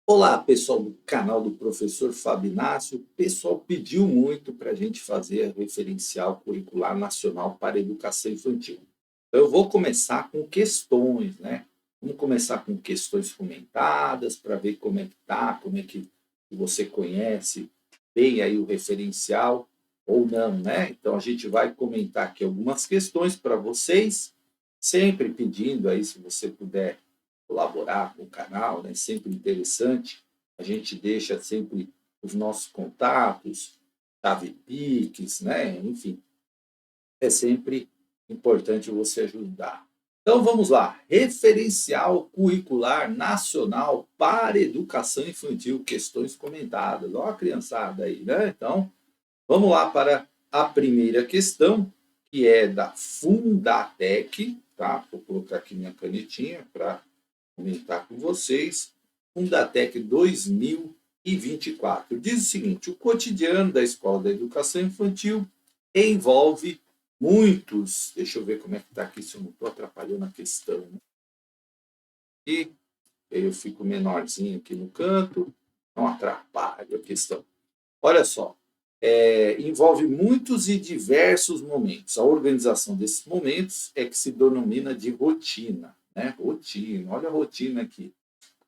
Olá, pessoal do canal do Professor Fabinácio. O pessoal pediu muito para a gente fazer referencial curricular nacional para a educação infantil. Então, eu vou começar com questões, né? Vamos começar com questões comentadas para ver como é que tá, como é que você conhece bem aí o referencial ou não, né? Então, a gente vai comentar aqui algumas questões para vocês, sempre pedindo aí se você puder colaborar com o canal, né? Sempre interessante. A gente deixa sempre os nossos contatos, chave Pix, né? Enfim, é sempre importante você ajudar. Então vamos lá, referencial curricular nacional para educação infantil, questões comentadas. Olha a criançada aí, né? Então, vamos lá para a primeira questão, que é da Fundatec, tá? Vou colocar aqui minha canetinha para comentar com vocês. Fundatec 2024. Diz o seguinte: o cotidiano da Escola da Educação Infantil envolve muitos. Deixa eu ver como é que está aqui, se eu não estou atrapalhando a questão. E eu fico menorzinho aqui no canto, não atrapalho a questão. Olha só, envolve muitos e diversos momentos. A organização desses momentos é que se denomina de rotina, né? Rotina, olha a rotina aqui.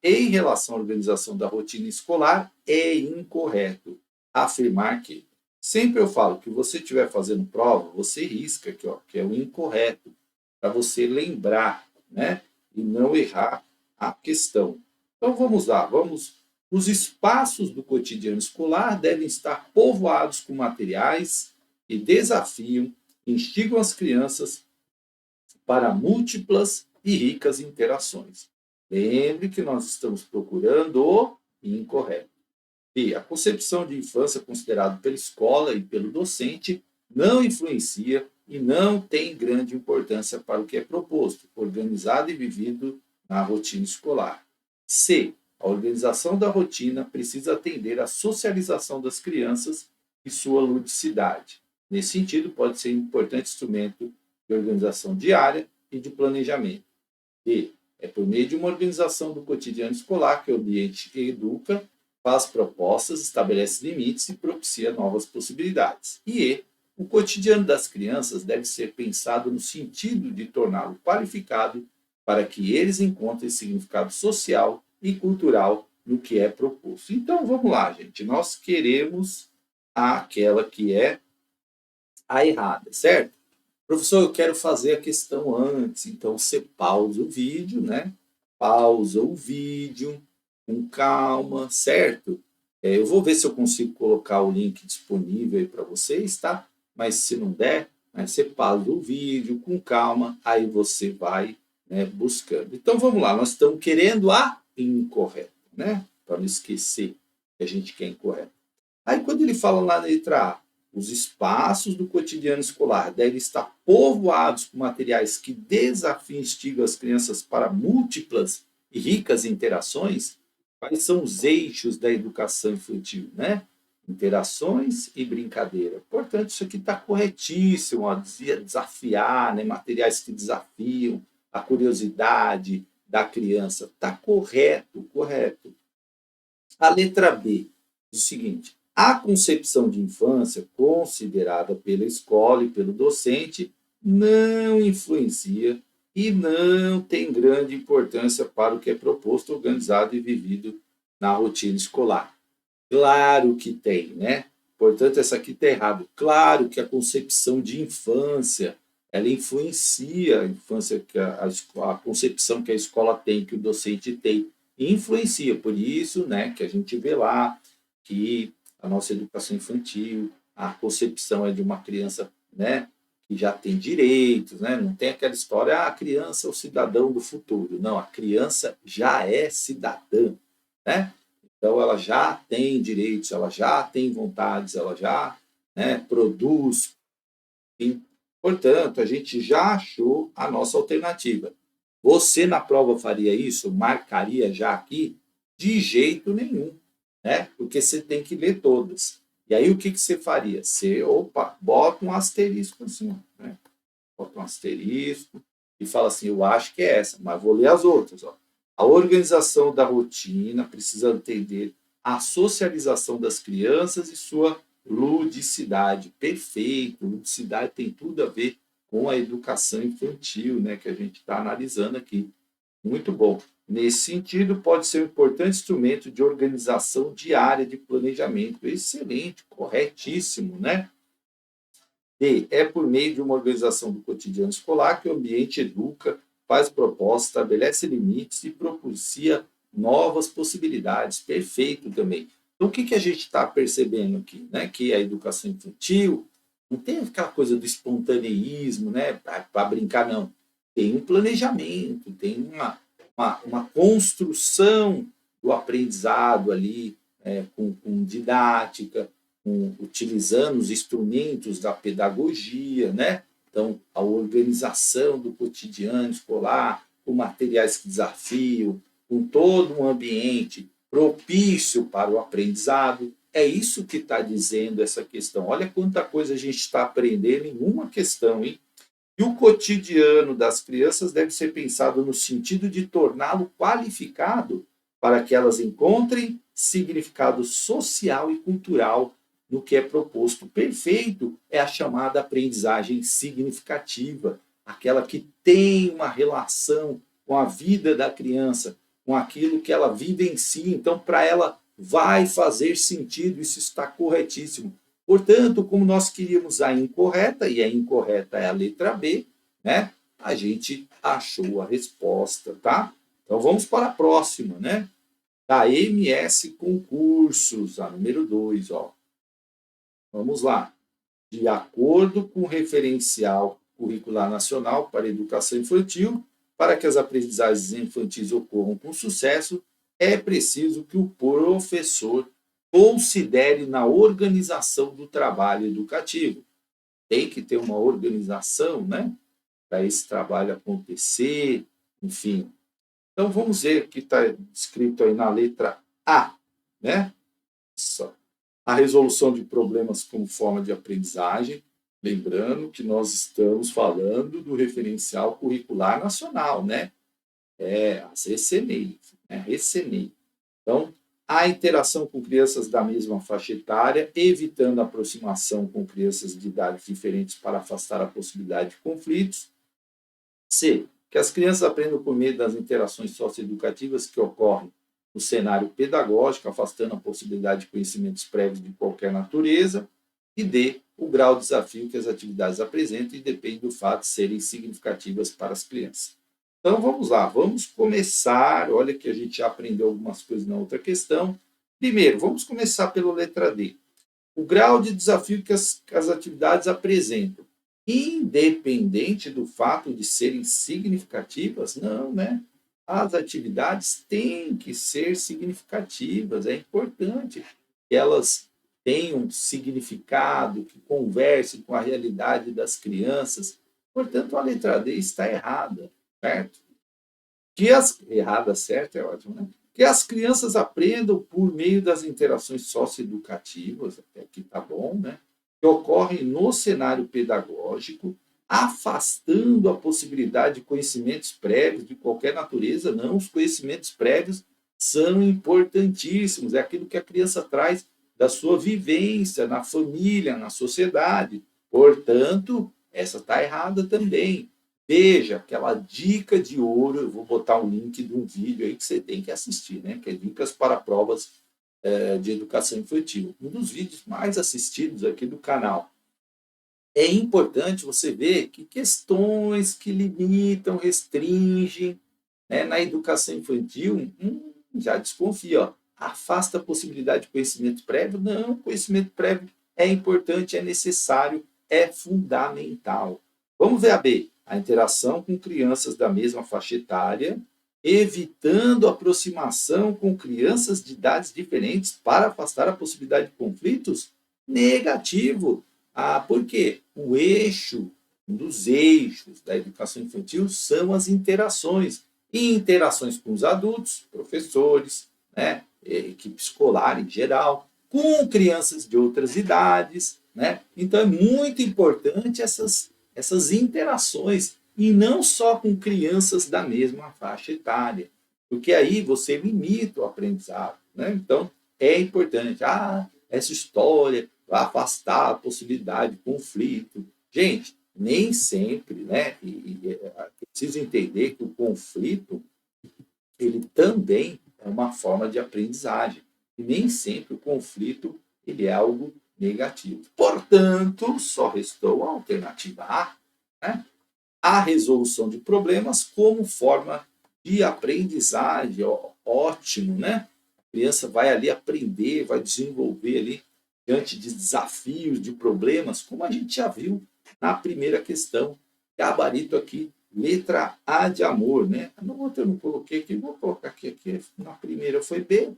Em relação à organização da rotina escolar, é incorreto afirmar que. Sempre eu falo que você estiver fazendo prova, você risca aqui, ó, que é o incorreto, para você lembrar, né? E não errar a questão. Então vamos lá, vamos. Os espaços do cotidiano escolar devem estar povoados com materiais que desafiam, instigam as crianças para múltiplas e ricas interações. Lembre que nós estamos procurando o incorreto. E a concepção de infância considerada pela escola e pelo docente não influencia e não tem grande importância para o que é proposto, organizado e vivido na rotina escolar. C. A organização da rotina precisa atender à socialização das crianças e sua ludicidade. Nesse sentido, pode ser um importante instrumento de organização diária e de planejamento. D. É por meio de uma organização do cotidiano escolar que o ambiente educa, faz propostas, estabelece limites e propicia novas possibilidades. E o cotidiano das crianças deve ser pensado no sentido de torná-lo qualificado para que eles encontrem significado social e cultural no que é proposto. Então vamos lá, gente. Nós queremos aquela que é a errada, certo? Professor, eu quero fazer a questão antes, então você pausa o vídeo, né? Pausa o vídeo com calma, certo? Eu vou ver se eu consigo colocar o link disponível aí para vocês, tá? Mas se não der, né, você pausa o vídeo com calma, aí você vai, né, buscando. Então vamos lá, nós estamos querendo a incorreta, né? Para não esquecer que a gente quer incorreto. Aí quando ele fala lá na letra A, os espaços do cotidiano escolar devem estar povoados com materiais que desafiem e instigam as crianças para múltiplas e ricas interações. Quais são os eixos da educação infantil, né? Interações e brincadeira. Portanto, isso aqui está corretíssimo, ó, desafiar, né? Materiais que desafiam a curiosidade da criança. Está correto, correto. A letra B diz o seguinte: a concepção de infância considerada pela escola e pelo docente não influencia e não tem grande importância para o que é proposto, organizado e vivido na rotina escolar. Claro que tem, né? Portanto, essa aqui está errado. Claro que a concepção de infância ela influencia a infância que a concepção que a escola tem, que o docente tem, influencia. Por isso, né, que a gente vê lá que a nossa educação infantil, a concepção é de uma criança, né, que já tem direitos, né? Não tem aquela história, a criança é o cidadão do futuro. Não, a criança já é cidadã, né? Então, ela já tem direitos, ela já tem vontades, ela já, né, produz. E, portanto, a gente já achou a nossa alternativa. Você na prova faria isso? Marcaria já aqui? De jeito nenhum, né? Porque você tem que ler todas. E aí o que, que você faria? Você, opa, bota um asterisco assim, né? Bota um asterisco e fala assim, eu acho que é essa, mas vou ler as outras, ó. A organização da rotina precisa atender à socialização das crianças e sua ludicidade. Perfeito, ludicidade tem tudo a ver com a educação infantil, né, que a gente está analisando aqui. Muito bom. Nesse sentido, pode ser um importante instrumento de organização diária de planejamento. Excelente, corretíssimo, né? E é por meio de uma organização do cotidiano escolar que o ambiente educa, faz propostas, estabelece limites e propicia novas possibilidades. Perfeito também. Então, o que, que a gente está percebendo aqui? Né? Que a educação infantil não tem aquela coisa do espontaneísmo, né? Para brincar, não. Tem um planejamento, tem uma construção do aprendizado ali, com didática, utilizando os instrumentos da pedagogia, né? Então, a organização do cotidiano escolar, com materiais que desafiam, com todo um ambiente propício para o aprendizado. É isso que está dizendo essa questão. Olha quanta coisa a gente está aprendendo em uma questão, hein? E o cotidiano das crianças deve ser pensado no sentido de torná-lo qualificado para que elas encontrem significado social e cultural no que é proposto. Perfeito é a chamada aprendizagem significativa, aquela que tem uma relação com a vida da criança, com aquilo que ela vivencia. Então, para ela vai fazer sentido, isso está corretíssimo. Portanto, como nós queríamos a incorreta, e a incorreta é a letra B, né? A gente achou a resposta, tá? Então vamos para a próxima, né? Da MS Concursos, a número 2, ó. Vamos lá. De acordo com o referencial curricular nacional para a educação infantil, para que as aprendizagens infantis ocorram com sucesso, é preciso que o professor considere na organização do trabalho educativo. Tem que ter uma organização, né, para esse trabalho acontecer, enfim. Então, vamos ver o que está escrito aí na letra A, né? A resolução de problemas como forma de aprendizagem, lembrando que nós estamos falando do referencial curricular nacional, né? As RCNEI, né? RCNEI. Então, a interação com crianças da mesma faixa etária, evitando a aproximação com crianças de idades diferentes para afastar a possibilidade de conflitos. C. Que as crianças aprendam por meio das interações socioeducativas que ocorrem no cenário pedagógico, afastando a possibilidade de conhecimentos prévios de qualquer natureza. E D. O grau de desafio que as atividades apresentam e depende do fato de serem significativas para as crianças. Então, vamos lá, vamos começar. Olha que a gente já aprendeu algumas coisas na outra questão. Primeiro, vamos começar pela letra D. O grau de desafio que as atividades apresentam, independente do fato de serem significativas, não, né? As atividades têm que ser significativas, é importante que elas tenham significado, que conversem com a realidade das crianças. Portanto, a letra D está errada, certo? Errada, certa é ótimo, né? Que as crianças aprendam por meio das interações socioeducativas, até aqui tá bom, né? Que ocorrem no cenário pedagógico, afastando a possibilidade de conhecimentos prévios de qualquer natureza. Não, os conhecimentos prévios são importantíssimos, é aquilo que a criança traz da sua vivência na família, na sociedade. Portanto, essa está errada também. Veja aquela dica de ouro, eu vou botar um link de um vídeo aí que você tem que assistir, né? Que é Dicas para Provas de Educação Infantil. Um dos vídeos mais assistidos aqui do canal. É importante você ver que questões que limitam, restringem, né, na educação infantil, já desconfia, ó, afasta a possibilidade de conhecimento prévio. Não, conhecimento prévio é importante, é necessário, é fundamental. Vamos ver a B. A interação com crianças da mesma faixa etária, evitando aproximação com crianças de idades diferentes para afastar a possibilidade de conflitos? Negativo. Por quê? Um dos eixos da educação infantil são as interações. E interações com os adultos, professores, né, equipe escolar em geral, com crianças de outras idades, né? Então é muito importante essas interações, e não só com crianças da mesma faixa etária. porque aí você limita o aprendizado, né? Então, é importante. Essa história vai afastar a possibilidade de conflito. Gente, nem sempre, né? É preciso entender que o conflito ele também é uma forma de aprendizagem. E nem sempre o conflito ele é algo negativo. Portanto, só restou a alternativa A, né? A resolução de problemas como forma de aprendizagem, ótimo, né? A criança vai ali aprender, vai desenvolver ali diante de desafios, de problemas, como a gente já viu na primeira questão. Gabarito aqui, letra A de amor, né? Na outra eu não coloquei aqui, vou colocar aqui. Na primeira foi B,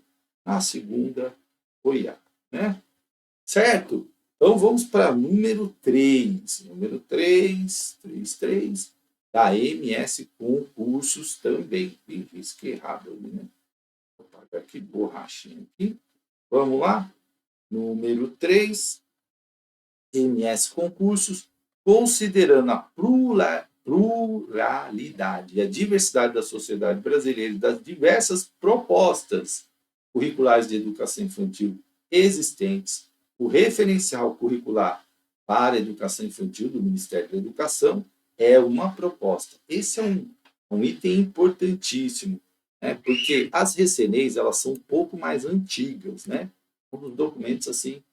na segunda foi A, né? Certo? Então vamos para número 3. Número 3, da MS Concursos também. Ih, risquei errado ali, né? Vou apagar aqui, borrachinha aqui. Vamos lá? Número 3, MS Concursos, considerando a pluralidade e a diversidade da sociedade brasileira e das diversas propostas curriculares de educação infantil existentes, o referencial curricular para a educação infantil do Ministério da Educação é uma proposta. Esse é um item importantíssimo, né? Porque as recenês elas são um pouco mais antigas, né? Um dos documentos assim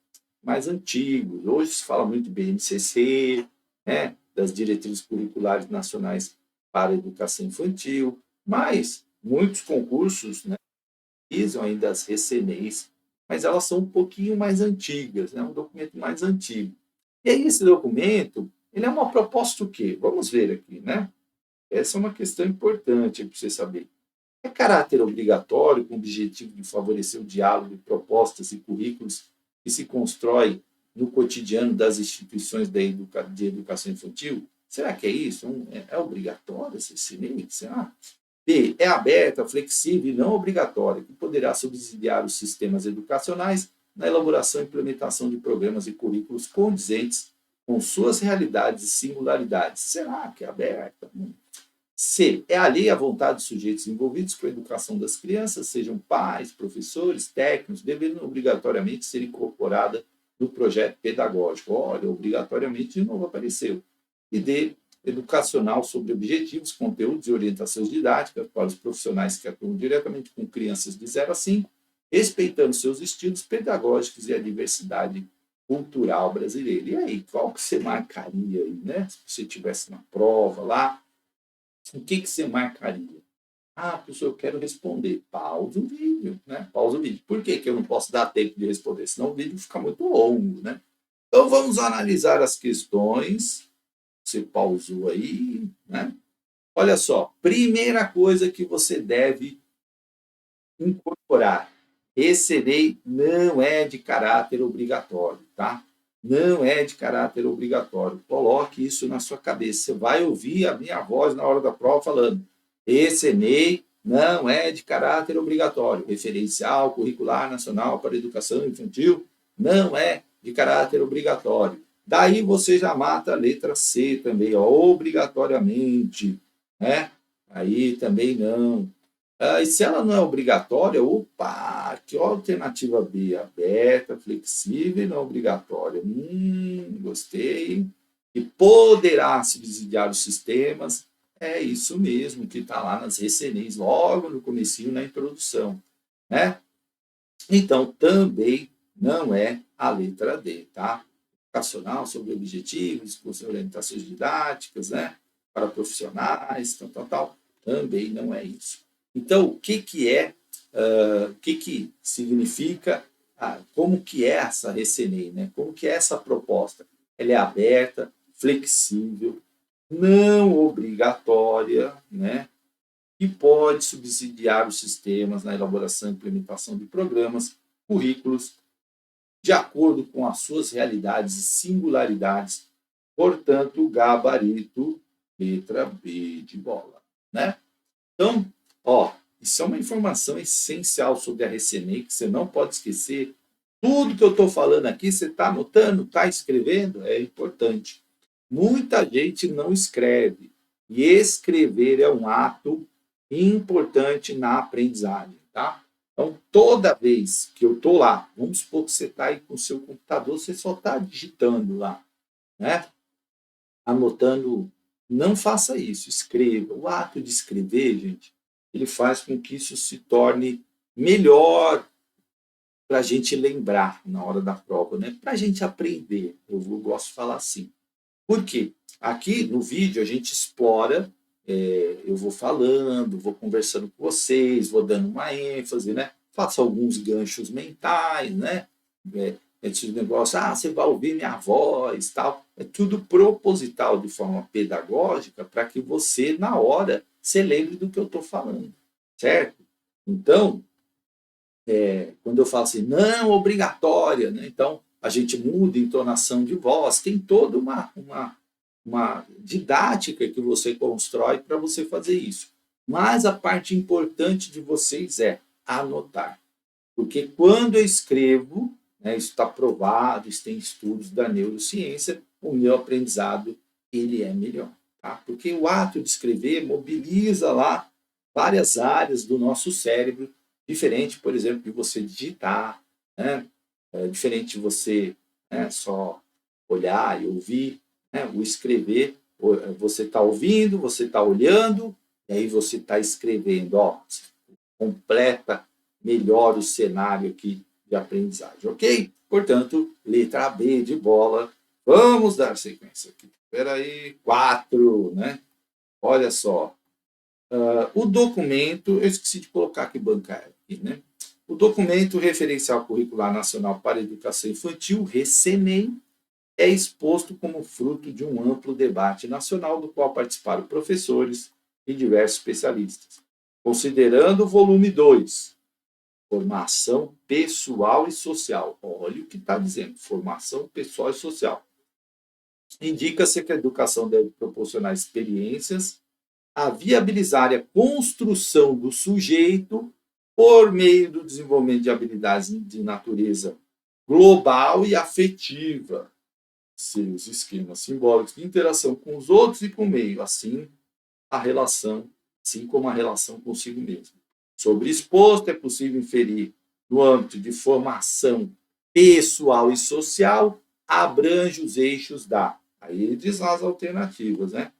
mais antigos. Hoje se fala muito de BNCC, né? Das diretrizes curriculares nacionais para a educação infantil, mas muitos concursos, né, utilizam ainda as recenês, mas elas são um pouquinho mais antigas, né? Um documento mais antigo. E aí esse documento, ele é uma proposta o quê? Vamos ver aqui, né? Essa é uma questão importante para você saber. É caráter obrigatório, com o objetivo de favorecer o diálogo de propostas e currículos que se constrói no cotidiano das instituições de educação infantil? Será que é isso? É obrigatório esse CNEI? Será? B. É aberta, flexível e não obrigatória, que poderá subsidiar os sistemas educacionais na elaboração e implementação de programas e currículos condizentes com suas realidades e singularidades. Será que é aberta? C. É alheia à vontade dos sujeitos envolvidos com a educação das crianças, sejam pais, professores, técnicos, devendo obrigatoriamente ser incorporada no projeto pedagógico. Olha, obrigatoriamente de novo apareceu. E D. Educacional sobre objetivos, conteúdos e orientações didáticas para os profissionais que atuam diretamente com crianças de 0 a 5, respeitando seus estilos pedagógicos e a diversidade cultural brasileira. E aí, qual que você marcaria aí, né? Se você estivesse na prova lá, o que você marcaria? Professor, eu quero responder. Pausa o vídeo, né? Pausa o vídeo. Por que eu não posso dar tempo de responder? Senão o vídeo fica muito longo, né? Então vamos analisar as questões. Você pausou aí, né? Olha só, primeira coisa que você deve incorporar. Esse lei não é de caráter obrigatório, tá? Não é de caráter obrigatório. Coloque isso na sua cabeça. Você vai ouvir a minha voz na hora da prova falando: esse ENEI não é de caráter obrigatório. Referencial curricular nacional para a educação infantil não é de caráter obrigatório. Daí você já mata a letra C também, ó, obrigatoriamente, né? Aí também não. E se ela não é obrigatória, opa, que alternativa B? Aberta, flexível e não obrigatória. Gostei. E poderá subsidiar os sistemas. É isso mesmo que está lá nas recenês, logo no comecinho, na introdução, né? Então, também não é a letra D, tá? Educacional sobre objetivos, com orientações didáticas, né? Para profissionais, tal. Também não é isso. Então, o que significa, como que é essa recenei, né? Como que é essa proposta? Ela é aberta, flexível, não obrigatória, né? E pode subsidiar os sistemas na elaboração e implementação de programas, currículos, de acordo com as suas realidades e singularidades, portanto, gabarito, letra B de bola, né? Então, isso é uma informação essencial sobre a Recenei, que você não pode esquecer. Tudo que eu estou falando aqui, você está anotando, está escrevendo? É importante. Muita gente não escreve. E escrever é um ato importante na aprendizagem, tá? Então, toda vez que eu estou lá, vamos supor que você está aí com o seu computador, você só está digitando lá, né? Anotando, não faça isso, escreva. O ato de escrever, gente, ele faz com que isso se torne melhor para a gente lembrar na hora da prova, né? Para a gente aprender, gosto de falar assim. Por quê? Aqui no vídeo a gente explora, eu vou falando, vou conversando com vocês, vou dando uma ênfase, né? Faço alguns ganchos mentais, né? Esse negócio, você vai ouvir minha voz, tal. É tudo proposital, de forma pedagógica, para que você, na hora, se lembre do que eu estou falando, certo? Então, quando eu falo assim, não obrigatória, né? Então a gente muda a entonação de voz, tem toda uma didática que você constrói para você fazer isso. Mas a parte importante de vocês é anotar. Porque quando eu escrevo, né, isso está provado, isso tem estudos da neurociência, o meu aprendizado ele é melhor. Tá? Porque o ato de escrever mobiliza lá várias áreas do nosso cérebro, diferente, por exemplo, de você digitar, né? Diferente de você, né, só olhar e ouvir, né? O escrever, você está ouvindo, você está olhando, e aí você está escrevendo, ó, completa melhor o cenário aqui de aprendizagem, ok? Portanto, letra B de bola, vamos dar sequência aqui. Espera aí, 4, né? Olha só, o documento, eu esqueci de colocar aqui bancário, aqui, né? O documento referencial curricular nacional para a educação infantil, RECENEM, é exposto como fruto de um amplo debate nacional do qual participaram professores e diversos especialistas. Considerando o volume 2, formação pessoal e social. Olha o que está dizendo, formação pessoal e social. Indica-se que a educação deve proporcionar experiências a viabilizar a construção do sujeito por meio do desenvolvimento de habilidades de natureza global e afetiva, seus esquemas simbólicos de interação com os outros e com o meio, assim como a relação consigo mesmo. Sobre exposto, é possível inferir, no âmbito de formação pessoal e social, abrange os eixos aí ele diz lá as alternativas, né?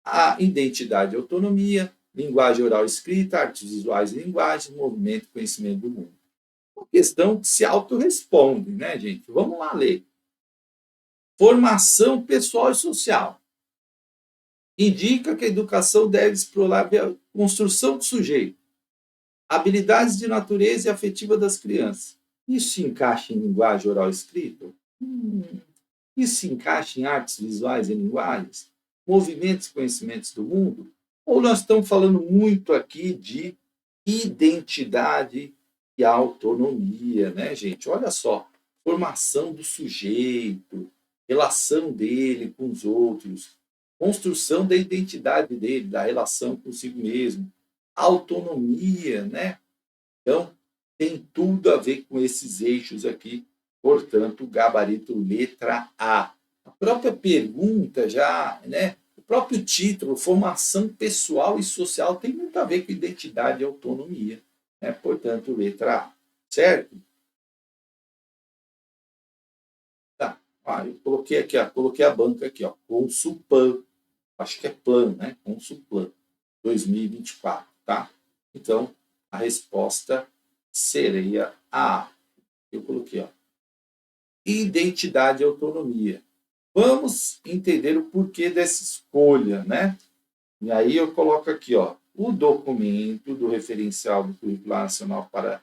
A identidade e autonomia, linguagem oral e escrita, artes visuais e linguagem, movimento e conhecimento do mundo. Uma questão que se autorresponde, né, gente? Vamos lá ler. Formação pessoal e social. Indica que a educação deve explorar a construção do sujeito, habilidades de natureza e afetiva das crianças. Isso se encaixa em linguagem oral e escrita? Isso se encaixa em artes visuais e linguagens? Movimentos e conhecimentos do mundo? Ou nós estamos falando muito aqui de identidade e autonomia, né, gente? Olha só, formação do sujeito, relação dele com os outros, construção da identidade dele, da relação consigo mesmo, autonomia, né? Então, tem tudo a ver com esses eixos aqui, portanto, gabarito letra A. A própria pergunta já, né? O próprio título, formação pessoal e social, tem muito a ver com identidade e autonomia, né? Portanto, letra A, certo? Tá. Eu coloquei aqui, coloquei a banca aqui, Consulpan, acho que é Plan, né? Consulplan 2024, tá? Então, a resposta seria A. Eu coloquei, identidade e autonomia. Vamos entender o porquê dessa escolha, né? E aí eu coloco aqui, o documento do referencial do Currículo Nacional para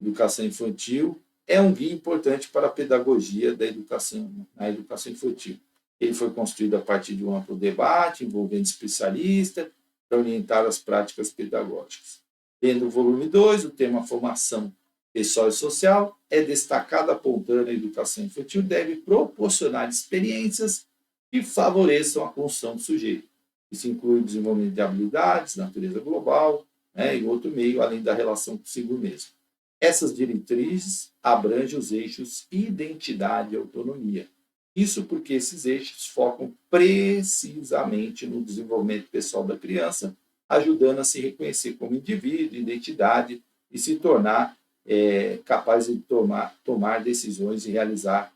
Educação Infantil é um guia importante para a pedagogia da educação, na educação infantil. Ele foi construído a partir de um amplo debate envolvendo especialistas para orientar as práticas pedagógicas. Tendo o volume 2, o tema formação pessoal e social, é destacado apontando a educação infantil deve proporcionar experiências que favoreçam a construção do sujeito. Isso inclui o desenvolvimento de habilidades, natureza global, né, e outro meio, além da relação consigo mesmo. Essas diretrizes abrangem os eixos identidade e autonomia. Isso porque esses eixos focam precisamente no desenvolvimento pessoal da criança ajudando a se reconhecer como indivíduo, identidade e se tornar capaz de tomar decisões e realizar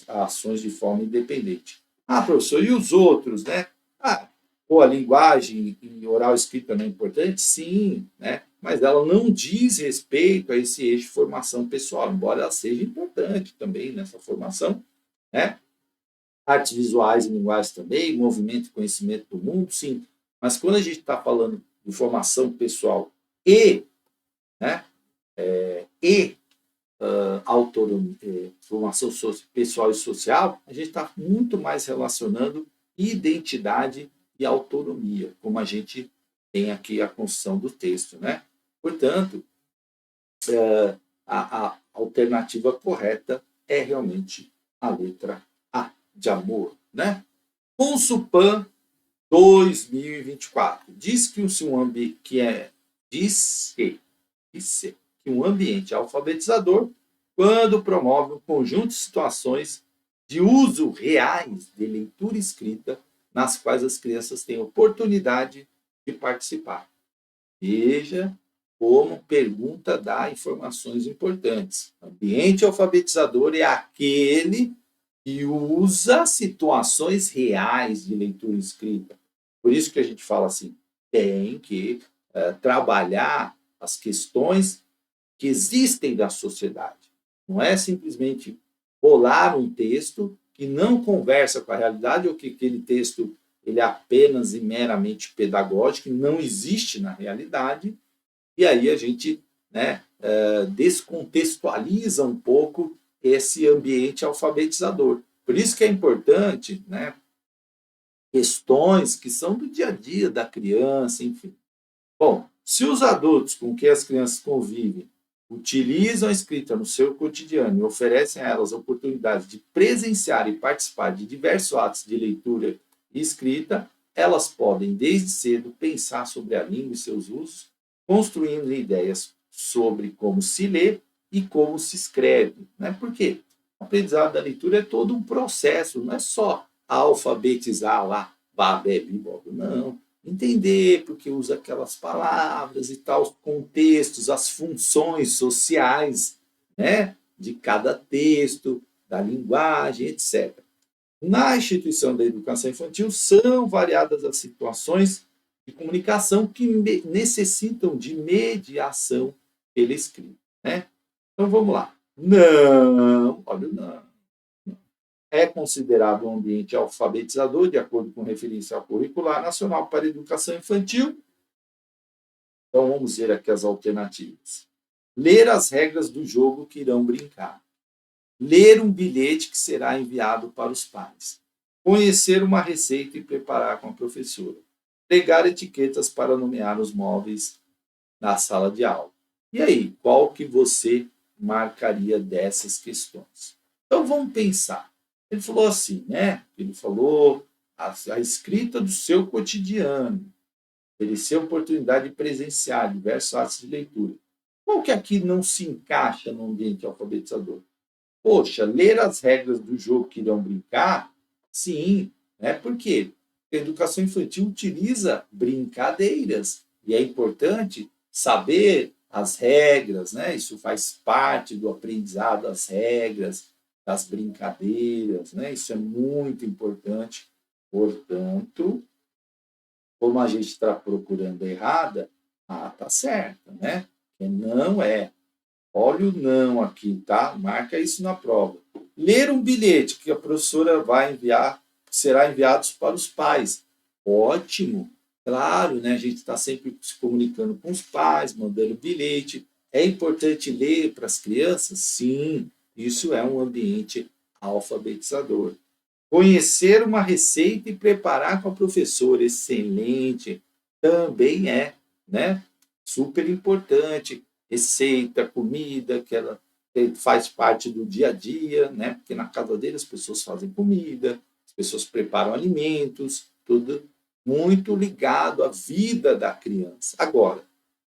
ações de forma independente. Ah, professor, e os outros, né? Ah, a linguagem em oral escrita não é importante? Sim, né? Mas ela não diz respeito a esse eixo de formação pessoal, embora ela seja importante também nessa formação, né? Artes visuais e linguagens também, movimento e conhecimento do mundo, sim. Mas quando a gente está falando de formação pessoal e, né, e autonomia, formação pessoal e social, a gente está muito mais relacionando identidade e autonomia, como a gente tem aqui a construção do texto, né? Portanto, a alternativa correta é realmente a letra A, de amor, né? Consupan 2024 diz que um ambiente alfabetizador quando promove um conjunto de situações de uso reais de leitura escrita nas quais as crianças têm oportunidade de participar. Veja como pergunta dá informações importantes. Ambiente alfabetizador é aquele que usa situações reais de leitura escrita. Por isso que a gente fala assim, tem que trabalhar as questões que existem da sociedade. Não é simplesmente bolar um texto que não conversa com a realidade ou que aquele texto ele é apenas e meramente pedagógico, e não existe na realidade, e aí a gente, né, descontextualiza um pouco esse ambiente alfabetizador. Por isso que é importante, né, questões que são do dia a dia da criança, enfim. Bom, se os adultos com quem as crianças convivem utilizam a escrita no seu cotidiano e oferecem a elas a oportunidade de presenciar e participar de diversos atos de leitura e escrita, elas podem, desde cedo, pensar sobre a língua e seus usos, construindo ideias sobre como se lê e como se escreve. Né? Por quê? O aprendizado da leitura é todo um processo, não é só alfabetizar lá, babé, bibobo, não. Entender porque usa aquelas palavras e tal, os contextos, as funções sociais, né, de cada texto, da linguagem, etc. Na instituição da educação infantil, são variadas as situações de comunicação que necessitam de mediação pela escrita. Né? Então vamos lá. Não, olha o não. É considerado um ambiente alfabetizador, de acordo com referência curricular nacional para a educação infantil. Então vamos ver aqui as alternativas. Ler as regras do jogo que irão brincar. Ler um bilhete que será enviado para os pais. Conhecer uma receita e preparar com a professora. Pregar etiquetas para nomear os móveis na sala de aula. E aí, qual que você marcaria dessas questões? Então vamos pensar. Ele falou assim, né? Ele falou a escrita do seu cotidiano, oferecer oportunidade de presenciar diversos atos de leitura. Qual que aqui não se encaixa no ambiente alfabetizador? Poxa, ler as regras do jogo que irão brincar? Sim, né? Por quê? Porque a educação infantil utiliza brincadeiras e é importante saber as regras, né? Isso faz parte do aprendizado, as regras, das brincadeiras, né? Isso é muito importante. Portanto, como a gente está procurando a errada, tá certa, né? Que não é. Olha o não aqui, tá? Marca isso na prova. Ler um bilhete que a professora vai enviar, será enviado para os pais. Ótimo. Claro, né? A gente está sempre se comunicando com os pais, mandando bilhete. É importante ler para as crianças? Sim, isso é um ambiente alfabetizador. Conhecer uma receita e preparar com a professora, excelente, também é, né? Super importante. Receita, comida, que ela faz parte do dia a dia, né? Porque na casa dele as pessoas fazem comida, as pessoas preparam alimentos, tudo muito ligado à vida da criança. Agora,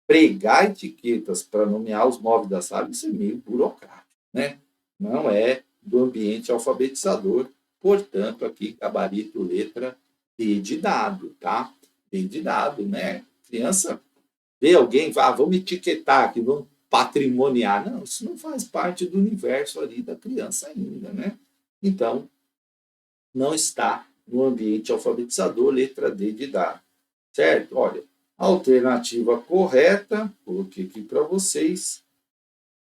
pregar etiquetas para nomear os móveis da sala, isso é meio burocrático, né? Não é do ambiente alfabetizador. Portanto, aqui, gabarito, letra D de dado, tá? D de dado, né? criança vê alguém, fala, vamos etiquetar aqui, vamos patrimoniar. Não, isso não faz parte do universo ali da criança ainda, né? Então, não está no ambiente alfabetizador, letra D de dado. Certo? Olha, a alternativa correta, coloquei aqui para vocês,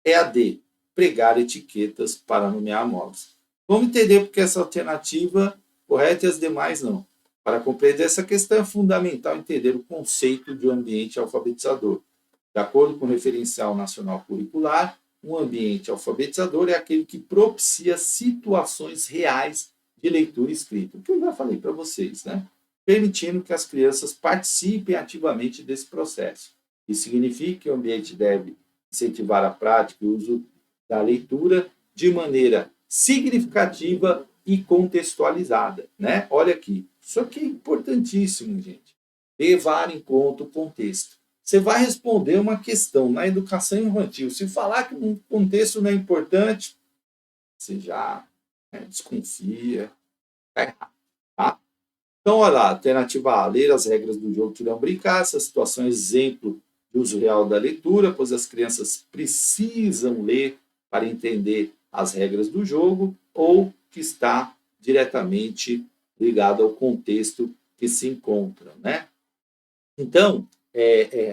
é a D, pregar etiquetas para nomear móveis. Vamos entender porque essa alternativa correta e as demais não. Para compreender essa questão, é fundamental entender o conceito de um ambiente alfabetizador. De acordo com o Referencial Nacional Curricular, um ambiente alfabetizador é aquele que propicia situações reais de leitura e escrita, o que eu já falei para vocês, né? Permitindo que as crianças participem ativamente desse processo. Isso significa que o ambiente deve incentivar a prática e o uso da leitura de maneira significativa e contextualizada, né? Olha aqui, isso aqui é importantíssimo, gente. Levar em conta o contexto. Você vai responder uma questão na educação infantil. Se falar que um contexto não é importante, você já desconfia. Tá errado, tá? Então, olha lá, alternativa A, ler as regras do jogo que irão brincar. Essa situação é exemplo de uso real da leitura, pois as crianças precisam ler para entender as regras do jogo ou que está diretamente ligado ao contexto que se encontra, né? Então,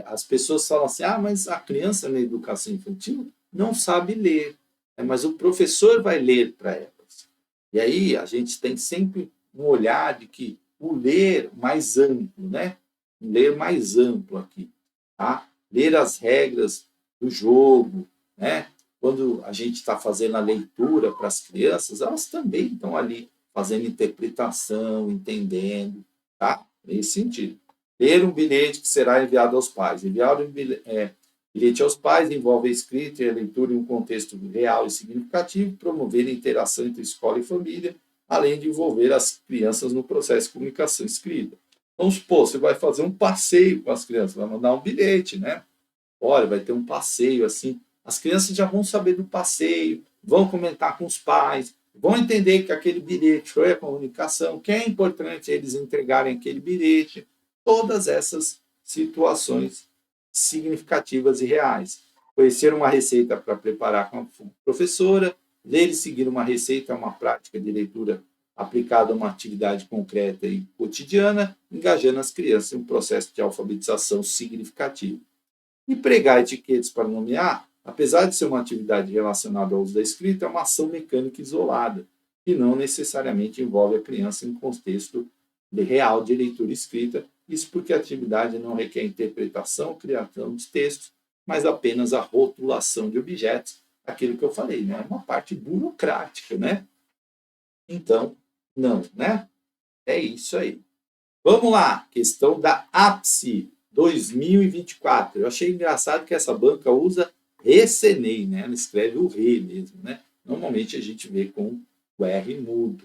as pessoas falam assim, mas a criança na educação infantil não sabe ler, né? Mas o professor vai ler para elas. E aí a gente tem sempre um olhar de que o ler mais amplo, né? Um ler mais amplo aqui, tá? Ler as regras do jogo, né? Quando a gente está fazendo a leitura para as crianças, elas também estão ali fazendo interpretação, entendendo, tá? Nesse sentido. Ler um bilhete que será enviado aos pais. Enviar um bilhete aos pais envolve a escrita e a leitura em um contexto real e significativo, promover a interação entre escola e família, além de envolver as crianças no processo de comunicação escrita. Vamos supor, você vai fazer um passeio com as crianças, vai mandar um bilhete, né? Olha, vai ter um passeio assim. As crianças já vão saber do passeio, vão comentar com os pais, vão entender que aquele bilhete foi a comunicação, que é importante eles entregarem aquele bilhete. Todas essas situações significativas e reais. Conhecer uma receita para preparar com a professora, ler e seguir uma receita é uma prática de leitura aplicada a uma atividade concreta e cotidiana, engajando as crianças em um processo de alfabetização significativo. E pregar etiquetas para nomear, apesar de ser uma atividade relacionada ao uso da escrita, é uma ação mecânica isolada, que não necessariamente envolve a criança em contexto real de leitura e escrita. Isso porque a atividade não requer interpretação, criação de textos, mas apenas a rotulação de objetos, aquilo que eu falei, né? Uma parte burocrática, né? Então, não, né? É isso aí. Vamos lá, questão da APSE 2024. Eu achei engraçado que essa banca usa Recenei, né? Ela escreve o re mesmo, né? Normalmente a gente vê com o R mudo.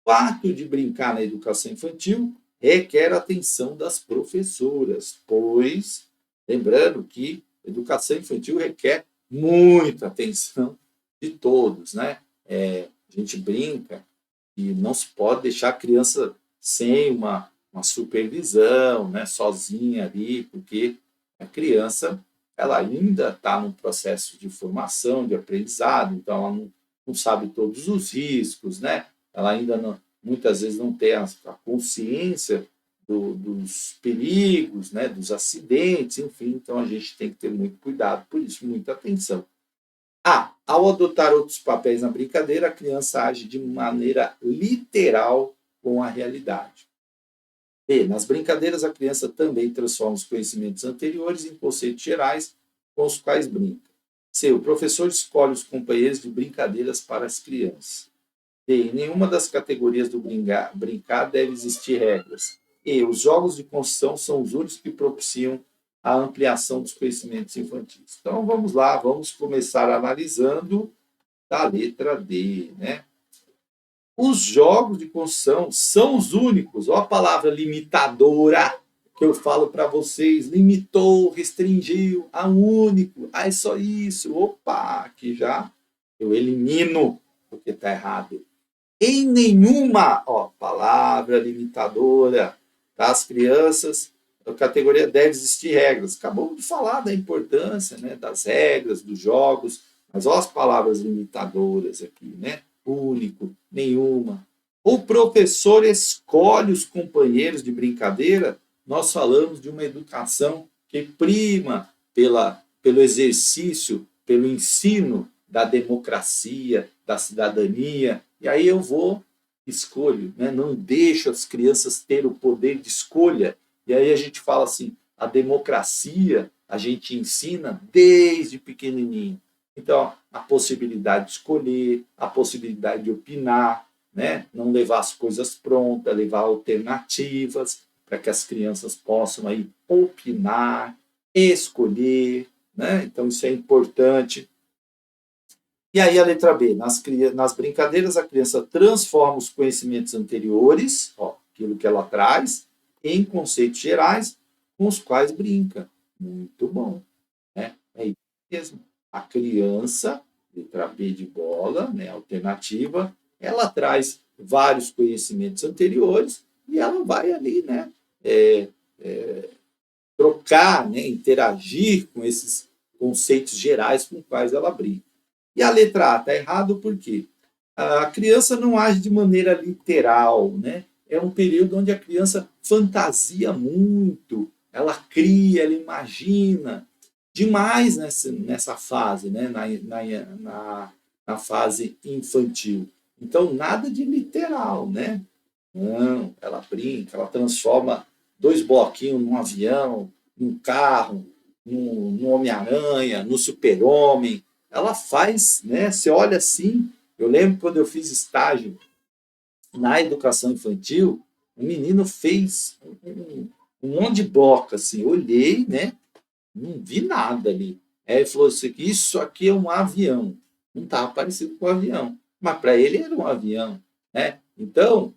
O ato de brincar na educação infantil requer a atenção das professoras, pois, lembrando que educação infantil requer muita atenção de todos, né? A gente brinca e não se pode deixar a criança sem uma supervisão, né, sozinha ali, porque a criança ela ainda está num processo de formação, de aprendizado, então ela não sabe todos os riscos, né? Ela ainda não, muitas vezes não tem a consciência dos perigos, né, dos acidentes, enfim, então a gente tem que ter muito cuidado, por isso, muita atenção. Ao adotar outros papéis na brincadeira, a criança age de maneira literal com a realidade. B. Nas brincadeiras, a criança também transforma os conhecimentos anteriores em conceitos gerais com os quais brinca. C. O professor escolhe os companheiros de brincadeiras para as crianças. D. Em nenhuma das categorias do brincar deve existir regras. E. Os jogos de construção são os únicos que propiciam a ampliação dos conhecimentos infantis. Então, vamos lá, vamos começar analisando da letra D, né? Os jogos de construção são os únicos. Olha a palavra limitadora que eu falo para vocês. Limitou, restringiu, a único. É só isso. Opa, aqui já eu elimino, porque está errado. Em nenhuma, palavra limitadora das crianças A categoria deve existir regras. Acabamos de falar da importância, né, das regras, dos jogos, mas olha as palavras limitadoras aqui, né? Único, nenhuma. O professor escolhe os companheiros de brincadeira. Nós falamos de uma educação que prima pelo exercício, pelo ensino da democracia, da cidadania. E aí eu vou, escolho, né? Não deixo as crianças ter o poder de escolha. E aí a gente fala assim, a democracia a gente ensina desde pequenininho. Então, a possibilidade de escolher, a possibilidade de opinar, né? Não levar as coisas prontas, levar alternativas para que as crianças possam aí opinar, escolher, né? Então, isso é importante. E aí a letra B, nas brincadeiras, a criança transforma os conhecimentos anteriores, ó, aquilo que ela traz, em conceitos gerais com os quais brinca. Muito bom. Né? É isso mesmo. A criança, letra B de bola, né, alternativa, ela traz vários conhecimentos anteriores e ela vai ali, né, é, trocar, né, interagir com esses conceitos gerais com os quais ela brinca. E a letra A está errado por quê? A criança não age de maneira literal, né? É um período onde a criança fantasia muito, ela cria, ela imagina demais nessa fase, né? Na fase infantil. Então, nada de literal, né? Não, ela brinca, ela transforma dois bloquinhos num avião, num carro, no Homem-Aranha, no Super-Homem. Ela faz, né? Você olha assim. Eu lembro quando eu fiz estágio na educação infantil, o menino fez um monte de bloco, assim. Eu olhei, né? Não vi nada ali. Aí ele falou assim: isso aqui é um avião. Não estava parecido com um avião. Mas para ele era um avião. Né? Então,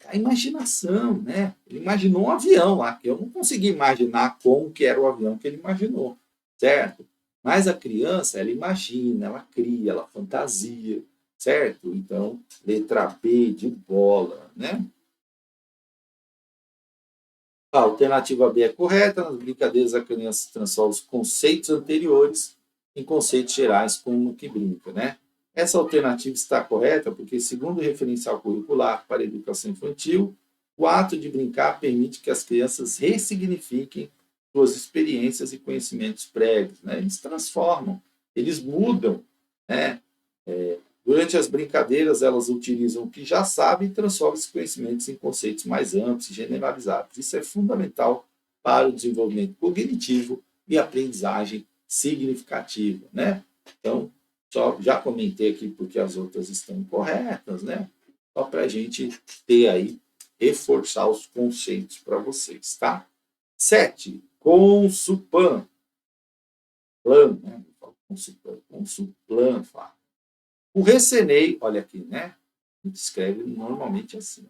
a imaginação, né? Ele imaginou um avião lá, que eu não consegui imaginar como que era o avião que ele imaginou, certo? Mas a criança, ela imagina, ela cria, ela fantasia, certo? Então, letra B de bola, né? A alternativa B é correta. Nas brincadeiras, a criança transforma os conceitos anteriores em conceitos gerais com o que brinca, né? Essa alternativa está correta porque, segundo o referencial curricular para a educação infantil, o ato de brincar permite que as crianças ressignifiquem suas experiências e conhecimentos prévios, né? Eles transformam, eles mudam, né? Durante as brincadeiras, elas utilizam o que já sabem e transformam esses conhecimentos em conceitos mais amplos e generalizados. Isso é fundamental para o desenvolvimento cognitivo e aprendizagem significativa, né? Então, já comentei aqui porque as outras estão corretas, né? Só para a gente ter aí, reforçar os conceitos para vocês, tá? 7. Consupan. Plan, né? Consupan, consuplan, fala. O Recenei, olha aqui, né? A gente escreve normalmente assim.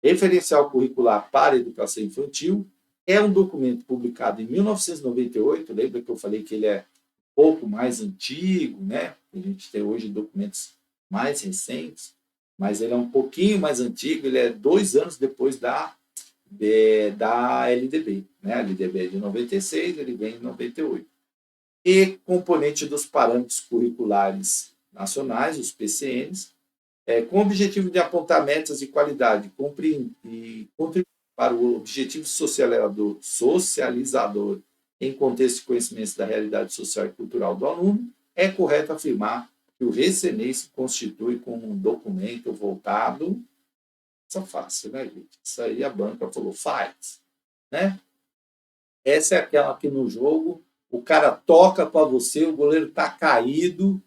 Referencial curricular para a educação infantil é um documento publicado em 1998. Lembra que eu falei que ele é um pouco mais antigo, né? A gente tem hoje documentos mais recentes, mas ele é um pouquinho mais antigo. Ele é 2 anos depois da LDB, né? A LDB é de 96, ele vem em 98. E componente dos parâmetros curriculares nacionais, os PCNs, com o objetivo de apontar metas de qualidade e contribuir para o objetivo socializador em contexto de conhecimentos da realidade social e cultural do aluno, é correto afirmar que o Recenei se constitui como um documento voltado. Isso é fácil, né, gente? Isso aí a banca falou, faz. Né? Essa é aquela que no jogo o cara toca para você, o goleiro está caído,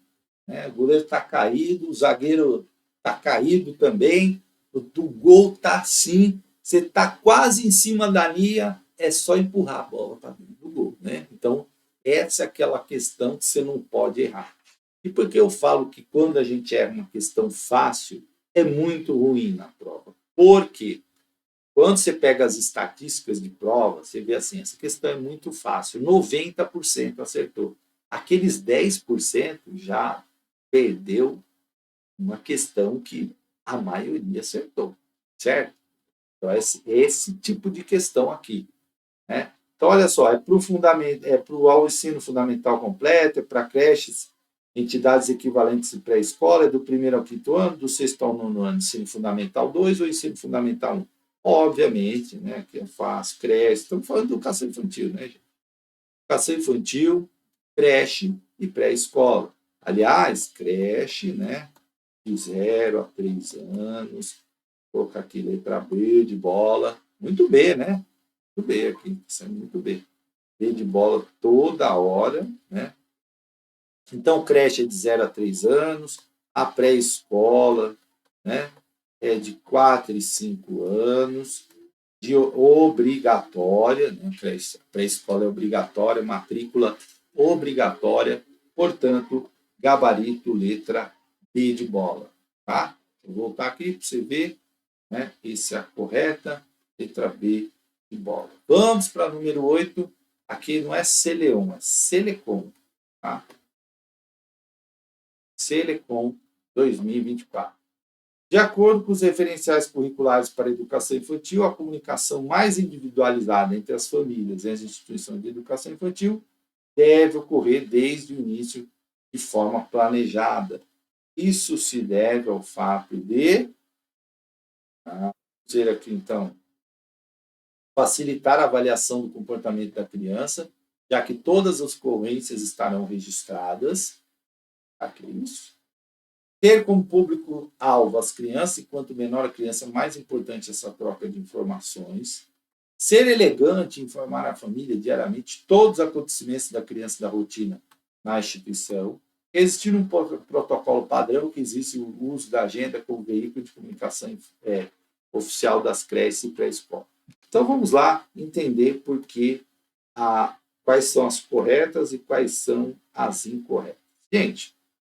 né? O goleiro está caído, o zagueiro está caído também, o do gol está assim, você está quase em cima da linha, é só empurrar a bola para dentro do gol. Né? Então, essa é aquela questão que você não pode errar. E por que eu falo que quando a gente erra uma questão fácil, é muito ruim na prova? Porque quando você pega as estatísticas de prova, você vê assim, essa questão é muito fácil, 90% acertou. Aqueles 10% já perdeu uma questão que a maioria acertou, certo? Então, esse tipo de questão aqui. né? Então, olha só, é para o ensino fundamental completo, é para creches, entidades equivalentes de pré-escola, é do primeiro ao quinto ano, do sexto ao nono ano, ensino fundamental 2 ou ensino fundamental 1. Obviamente, né, que é fácil, creche, estamos falando de educação infantil, né, gente? Educação infantil, creche e pré-escola. Aliás, creche, né, de 0 a 3 anos, vou colocar aqui letra B de bola, muito B, né? Muito B aqui, isso é muito B. B de bola toda hora, né? Então, creche é de 0 a 3 anos, a pré-escola, né? É de 4 e 5 anos, de obrigatória, né? Pré-escola é obrigatória, matrícula obrigatória, portanto, gabarito, letra B de bola, tá? Vou voltar aqui para você ver, né? Essa é a correta, letra B de bola. Vamos para número 8, aqui não é Celeon, é Selecom, tá? Selecom 2024. De acordo com os referenciais curriculares para a educação infantil, a comunicação mais individualizada entre as famílias e as instituições de educação infantil deve ocorrer desde o início de forma planejada. Isso se deve ao fato de, dizer aqui então, facilitar a avaliação do comportamento da criança, já que todas as ocorrências estarão registradas. Aqui é isso. Ter como público-alvo as crianças, e quanto menor a criança, mais importante essa troca de informações. Ser elegante, informar a família diariamente todos os acontecimentos da criança da rotina na instituição. Existir um protocolo padrão que existe o uso da agenda como veículo de comunicação oficial das creches e pré-escola. Então vamos lá entender por que quais são as corretas e quais são as incorretas. Gente,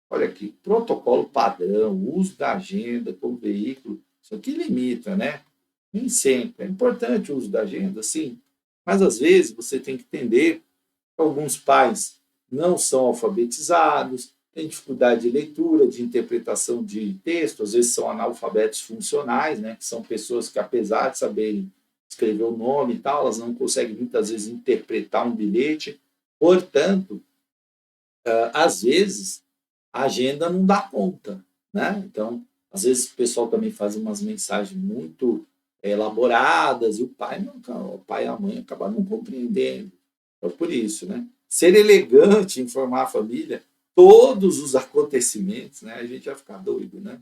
olha aqui, protocolo padrão, uso da agenda como veículo, isso aqui limita, né? Nem sempre. É importante o uso da agenda, sim, mas às vezes você tem que entender que alguns pais não são alfabetizados, têm dificuldade de leitura, de interpretação de texto, às vezes são analfabetos funcionais, né? Que são pessoas que, apesar de saberem escrever o nome e tal, elas não conseguem muitas vezes interpretar um bilhete. Portanto, às vezes, a agenda não dá conta, né? Então, às vezes o pessoal também faz umas mensagens muito elaboradas e o pai não, o pai e a mãe acabam não compreendendo. Então, por isso, né? Ser elegante, informar a família todos os acontecimentos, né? A gente vai ficar doido, né?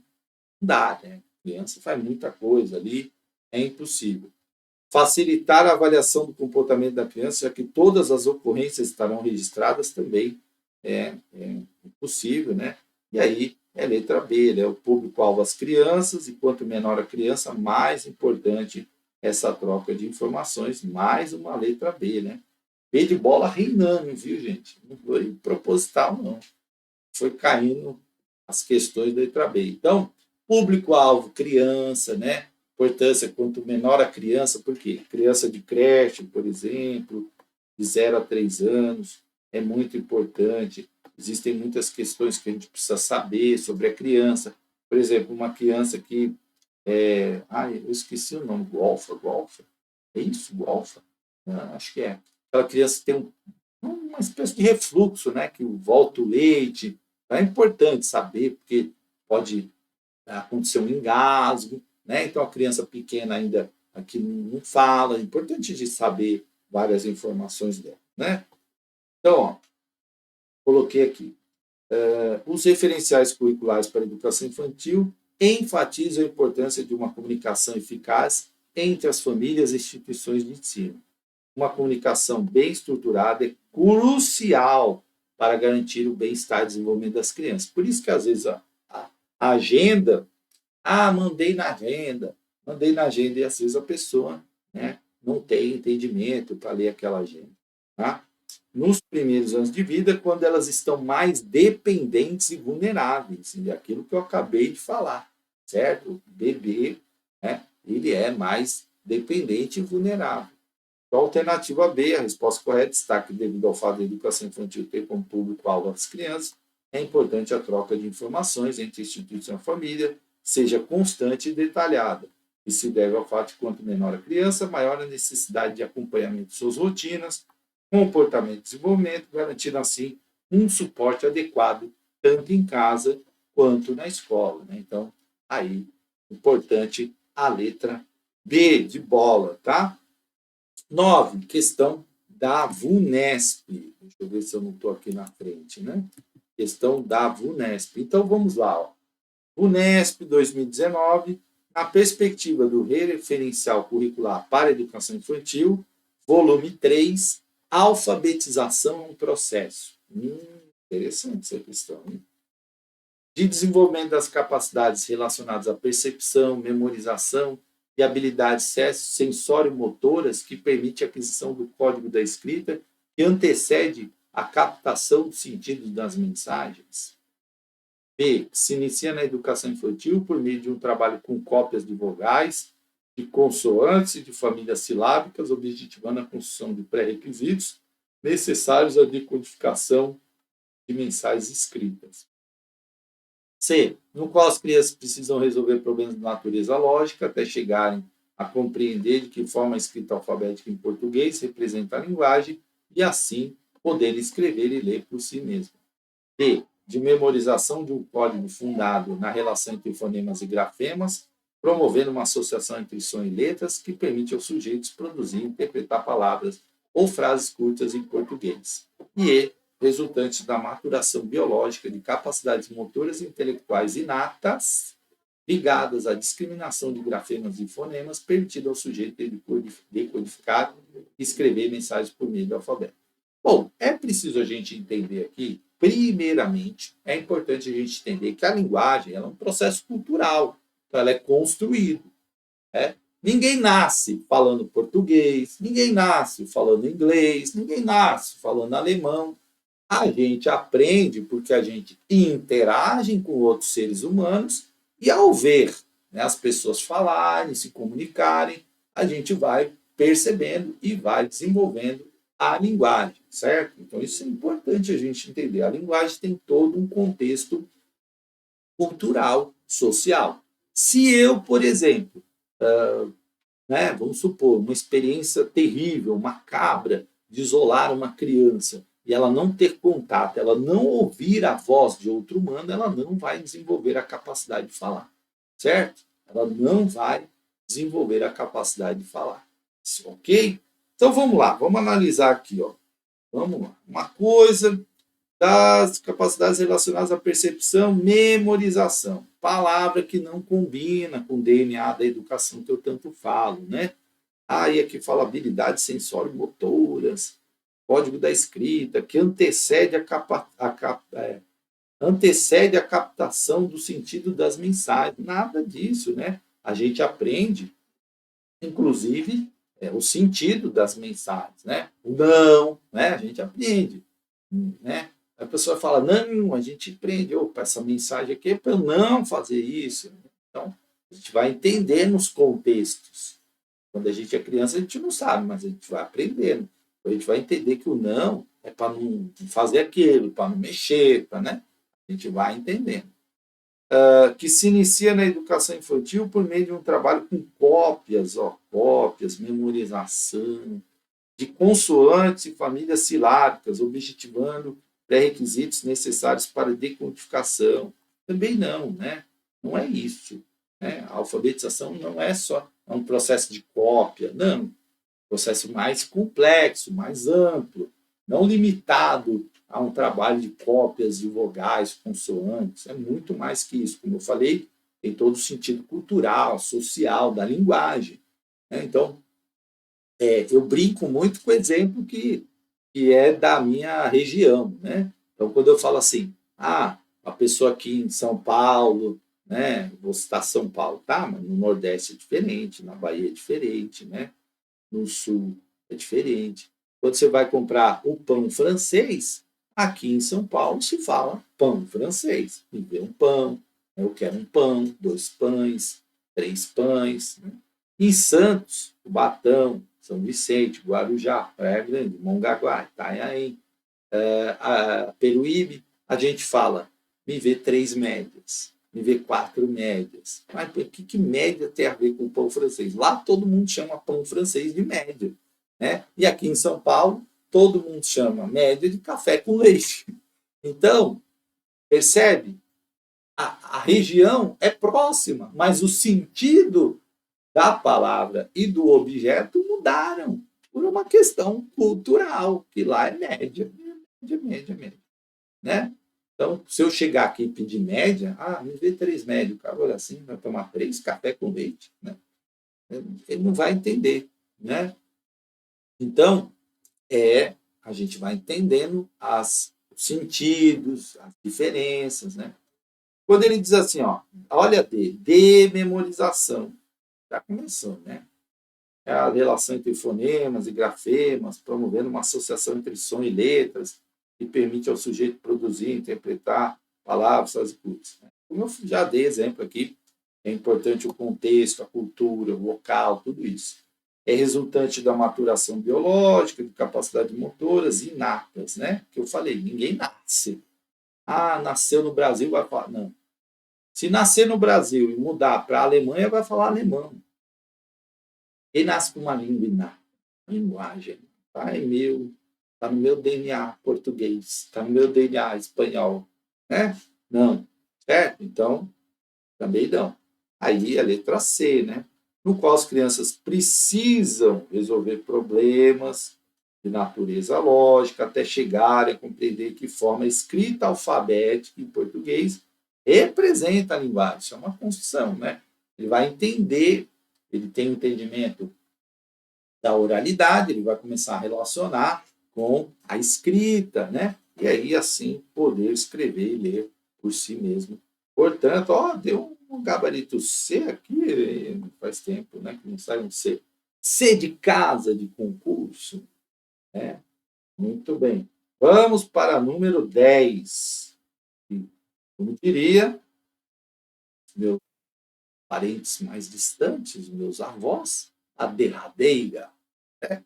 Não dá, né? A criança faz muita coisa ali, é impossível. Facilitar a avaliação do comportamento da criança, já que todas as ocorrências estarão registradas também é possível, né? E aí é letra B, né? O público-alvo as crianças, e quanto menor a criança, mais importante essa troca de informações, mais uma letra B, né? B de bola reinando, viu, gente? Não foi proposital, não. Foi caindo as questões da letra B. Então, público-alvo, criança, né? Importância, quanto menor a criança, por quê? Criança de creche, por exemplo, de 0 a 3 anos, é muito importante. Existem muitas questões que a gente precisa saber sobre a criança. Por exemplo, uma criança que eu esqueci o nome, Golfa? É isso, Golfa? Acho que é. Aquela criança que tem uma espécie de refluxo, né? Que volta o leite. É importante saber, porque pode acontecer um engasgo, né? Então a criança pequena ainda aqui não fala, é importante de saber várias informações dela, né? Então, ó, coloquei aqui. Os referenciais curriculares para a educação infantil enfatizam a importância de uma comunicação eficaz entre as famílias e instituições de ensino. Uma comunicação bem estruturada é crucial para garantir o bem-estar e desenvolvimento das crianças. Por isso que, às vezes, a agenda, mandei na agenda, e às vezes a pessoa, né, não tem entendimento para ler aquela agenda. Tá? Nos primeiros anos de vida, quando elas estão mais dependentes e vulneráveis, e aquilo que eu acabei de falar, certo? O bebê, né, ele é mais dependente e vulnerável. Então, a alternativa B, a resposta correta, destaca que devido ao fato da educação infantil ter como público-alvo as crianças, é importante a troca de informações entre instituição e família, seja constante e detalhada. e se deve ao fato de quanto menor a criança, maior a necessidade de acompanhamento de suas rotinas, comportamento e desenvolvimento, garantindo assim um suporte adequado, tanto em casa quanto na escola. Né? Então, aí, importante a letra B de bola, tá? 9, questão da VUNESP. Deixa eu ver se eu não estou aqui na frente, né? Questão da VUNESP. Então, vamos lá. Ó. VUNESP 2019, na perspectiva do referencial curricular para a educação infantil, volume 3, alfabetização é um processo. Interessante essa questão, hein? De desenvolvimento das capacidades relacionadas à percepção, memorização e habilidades sensório-motoras que permite a aquisição do código da escrita que antecede a captação do sentido das mensagens. B. Se inicia na educação infantil por meio de um trabalho com cópias de vogais, de consoantes e de famílias silábicas, objetivando a construção de pré-requisitos necessários à decodificação de mensagens escritas. C. No qual as crianças precisam resolver problemas de natureza lógica até chegarem a compreender de que forma a escrita alfabética em português representa a linguagem e, assim, poderem escrever e ler por si mesmo. D. De memorização de um código fundado na relação entre fonemas e grafemas, promovendo uma associação entre som e letras que permite aos sujeitos produzir e interpretar palavras ou frases curtas em português. E E. Resultantes da maturação biológica de capacidades motoras e intelectuais inatas ligadas à discriminação de grafemas e fonemas, permitindo ao sujeito decodificar e escrever mensagens por meio do alfabeto. Bom, é preciso a gente entender aqui, primeiramente, é importante a gente entender que a linguagem ela é um processo cultural, então ela é construído. Ninguém nasce falando português, ninguém nasce falando inglês, ninguém nasce falando alemão. A gente aprende porque a gente interage com outros seres humanos e ao ver, né, as pessoas falarem, se comunicarem, a gente vai percebendo e vai desenvolvendo a linguagem, certo? Então isso é importante a gente entender. A linguagem tem todo um contexto cultural, social. Se eu, por exemplo, né, vamos supor, uma experiência terrível, macabra, de isolar uma criança, e ela não ter contato, ela não ouvir a voz de outro humano, ela não vai desenvolver a capacidade de falar, certo? Ela não vai desenvolver a capacidade de falar, ok? Então vamos lá, vamos analisar aqui, ó. Vamos lá. Uma coisa das capacidades relacionadas à percepção, memorização. Palavra que não combina com o DNA da educação que eu tanto falo, né? Aí aqui fala habilidades sensório-motoras, código da escrita, que antecede antecede a captação do sentido das mensagens. Nada disso, né? A gente aprende, inclusive, o sentido das mensagens, né? O não, né? A gente aprende, né? A pessoa fala, não, a gente aprende, opa, essa mensagem aqui é para eu não fazer isso. Então, a gente vai entender nos contextos. Quando a gente é criança, a gente não sabe, mas a gente vai aprendendo. A gente vai entender que o não é para não fazer aquilo, para não mexer, né? A gente vai entendendo. Que se inicia na educação infantil por meio de um trabalho com cópias, cópias, memorização, de consoantes e famílias silábicas, objetivando pré-requisitos necessários para decodificação. Também não, né? Não é isso. Né? A alfabetização não é só um processo de cópia, não. Processo mais complexo, mais amplo, não limitado a um trabalho de cópias de vogais, consoantes. É muito mais que isso. Como eu falei, tem todo o sentido cultural, social, da linguagem. Né? Então, eu brinco muito com o exemplo que é da minha região. Né? Então, quando eu falo assim, a pessoa aqui em São Paulo, né? Vou citar São Paulo, tá? Mas no Nordeste é diferente, na Bahia é diferente, né? No Sul é diferente. Quando você vai comprar o pão francês, aqui em São Paulo se fala pão francês. Me vê um pão, eu quero um pão, 2 pães, 3 pães. Né? Em Santos, Cubatão, São Vicente, Guarujá, Praia Grande, Mongaguá, Itanhaém, Peruíbe, a gente fala, me vê 3 médias. me ver 4 médias. Mas o que média tem a ver com o pão francês? Lá todo mundo chama pão francês de média. Né? E aqui em São Paulo, todo mundo chama média de café com leite. Então, percebe? A região é próxima, mas o sentido da palavra e do objeto mudaram por uma questão cultural, que lá é média. Média, média, média. Né? Então, se eu chegar aqui e pedir média, me vê 3 médios, o cara olha assim, vai tomar 3 café com leite, né? Ele não vai entender, né? Então, a gente vai entendendo os sentidos, as diferenças, né? Quando ele diz assim, olha dememorização, já começou, né? É a relação entre fonemas e grafemas, promovendo uma associação entre som e letras, que permite ao sujeito produzir, interpretar palavras, frases curtas. Como eu já dei exemplo aqui, é importante o contexto, a cultura, o local, tudo isso. É resultante da maturação biológica, de capacidades motoras inatas, né? Que eu falei, ninguém nasce. Nasceu no Brasil, vai falar. Não. Se nascer no Brasil e mudar para a Alemanha, vai falar alemão. Quem nasce com uma língua inata, uma linguagem, está no meu DNA português, está no meu DNA espanhol, né? Não, certo? Então, também não. Aí a letra C, né? No qual as crianças precisam resolver problemas de natureza lógica até chegarem a compreender que forma a escrita alfabética em português representa a linguagem. Isso é uma construção, né? Ele vai entender, ele tem um entendimento da oralidade, ele vai começar a relacionar com a escrita, né? E aí, assim, poder escrever e ler por si mesmo. Portanto, deu um gabarito C aqui, faz tempo, né, que não sai um C. C de casa de concurso, né? Muito bem. Vamos para número 10. Como diria, meus parentes mais distantes, meus avós, a derradeira. Né?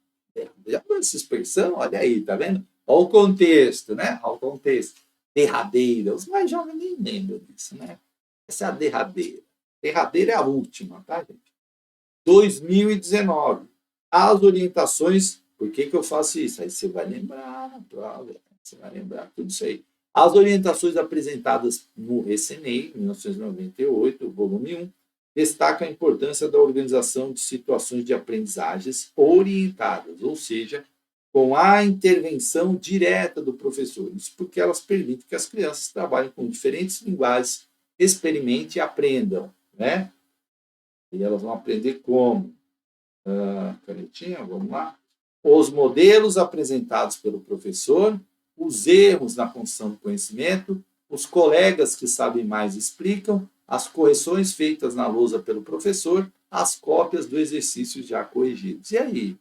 Já viu essa expressão? Olha aí, tá vendo? Olha o contexto, né? Olha o contexto. Derradeira. Os mais jovens nem lembram disso, né? Essa é a derradeira. Derradeira é a última, tá, gente? 2019. As orientações. Por que eu faço isso? Aí você vai lembrar na prova. Você vai lembrar tudo isso aí. As orientações apresentadas no RECENEI, 1998, volume 1, destacam a importância da organização de situações de aprendizagens orientadas, ou seja, com a intervenção direta do professor. Isso porque elas permitem que as crianças trabalhem com diferentes linguagens, experimentem e aprendam, né? E elas vão aprender como? Canetinha, vamos lá. Os modelos apresentados pelo professor, os erros na construção do conhecimento, os colegas que sabem mais explicam, as correções feitas na lousa pelo professor, as cópias do exercício já corrigidos. E aí?